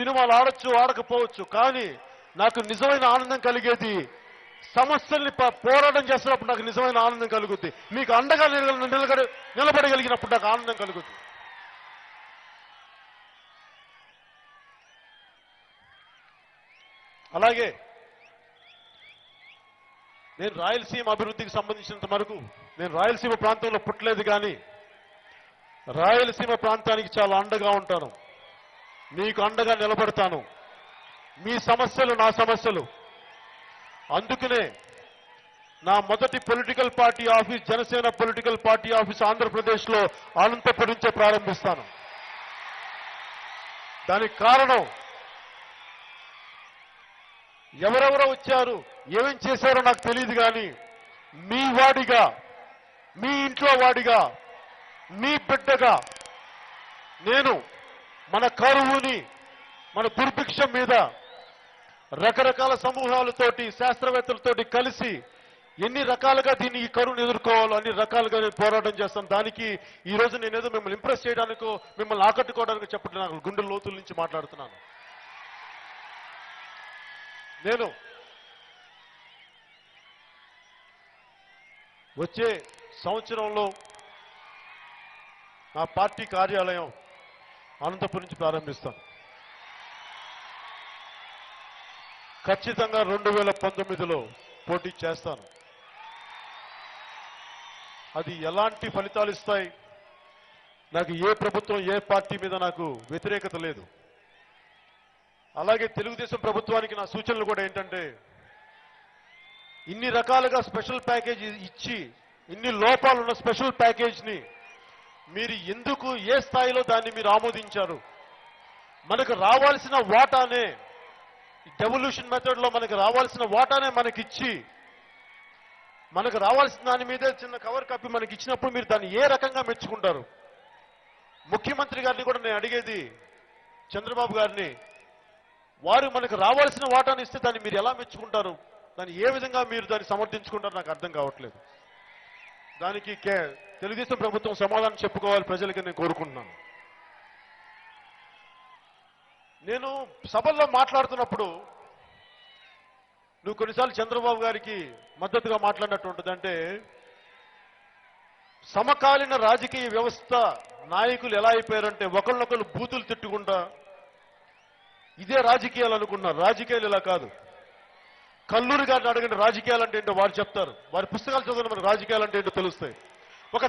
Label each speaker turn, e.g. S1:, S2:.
S1: సినిమాలు ఆడొచ్చు ఆడకపోవచ్చు, కానీ నాకు నిజమైన ఆనందం కలిగేది సమస్యల్ని పోరాటం చేస్తున్నప్పుడు నాకు నిజమైన ఆనందం కలుగుద్ది. మీకు అండగా నిలబడగలిగినప్పుడు నాకు ఆనందం కలుగుద్ది. అలాగే నేను రాయలసీమ అభివృద్ధికి సంబంధించినంత వరకు నేను రాయలసీమ ప్రాంతంలో పుట్టలేదు, కానీ రాయలసీమ ప్రాంతానికి చాలా అండగా ఉంటాను. మీకు అండగా నిలబడతాను. మీ సమస్యలు నా సమస్యలు. అందుకనే నా మొదటి political party office Janasena political party office ఆంధ్రప్రదేశ్లో అనంతపురం నుంచే ప్రారంభిస్తాను. దానికి కారణం ఎవరెవరో వచ్చారు, ఏమేం చేశారో నాకు తెలియదు, కానీ మీ వాడిగా, మీ ఇంట్లో వాడిగా, మీ బిడ్డగా నేను మన కరువుని, మన దుర్భిక్షం మీద రకరకాల సమూహాలతోటి, శాస్త్రవేత్తలతోటి కలిసి ఎన్ని రకాలుగా దీన్ని ఈ కరువును ఎదుర్కోవాలో అన్ని రకాలుగా నేను పోరాటం చేస్తాను. దానికి ఈ రోజు నేనేదో మిమ్మల్ని ఇంప్రెస్ చేయడానికో మిమ్మల్ని ఆకట్టుకోవడానికో చెప్పడం నాకు గుండె లోతుల నుంచి మాట్లాడుతున్నాను. నేను వచ్చే సంవత్సరంలో నా పార్టీ కార్యాలయం అనంతపురం నుంచి ప్రారంభిస్తాను. ఖచ్చితంగా 2019లో పోటీ చేస్తాను. అది ఎలాంటి ఫలితాలు ఇస్తాయి, నాకు ఏ ప్రభుత్వం ఏ పార్టీ మీద నాకు వ్యతిరేకత లేదు. అలాగే తెలుగుదేశం ప్రభుత్వానికి నా సూచనలు కూడా ఏంటంటే, ఇన్ని రకాలుగా స్పెషల్ ప్యాకేజ్ ఇచ్చి ఇన్ని లోపాలున్న స్పెషల్ ప్యాకేజ్ని మీరు ఎందుకు ఏ స్థాయిలో దాన్ని మీరు ఆమోదించారు? మనకు రావాల్సిన వాటానే డెవల్యూషన్ మెథడ్లో మనకు రావాల్సిన వాటానే మనకిచ్చి, మనకు రావాల్సిన దాని మీదే చిన్న కవర్ కప్పి మనకి ఇచ్చినప్పుడు మీరు దాన్ని ఏ రకంగా మెచ్చుకుంటారు? ముఖ్యమంత్రి గారిని కూడా నేను అడిగేది, చంద్రబాబు గారిని, వారు మనకు రావాల్సిన వాటాను ఇస్తే దాన్ని మీరు ఎలా మెచ్చుకుంటారు? దాన్ని ఏ విధంగా మీరు దాన్ని సమర్థించుకుంటారు నాకు అర్థం కావట్లేదు. దానికి తెలుగుదేశం ప్రభుత్వం సమాధానం చెప్పుకోవాలి ప్రజలకి నేను కోరుకుంటున్నాను. నేను సభల్లో మాట్లాడుతున్నప్పుడు నువ్వు కొన్నిసార్లు చంద్రబాబు గారికి మద్దతుగా మాట్లాడినట్టు ఉంటుంది. అంటే సమకాలీన రాజకీయ వ్యవస్థ నాయకులు ఎలా అయిపోయారంటే ఒకళ్ళొకళ్ళు బూతులు తిట్టుకుంటా ఇదే రాజకీయాలు అనుకున్నారు. రాజకీయాలు ఇలా కాదు. కల్లూరి గారిని అడగండి రాజకీయాలు అంటే ఏంటో వారు చెప్తారు. వారి పుస్తకాలు చదవడం మనకు రాజకీయాలు అంటే ఏంటో తెలుస్తాయి. ఒక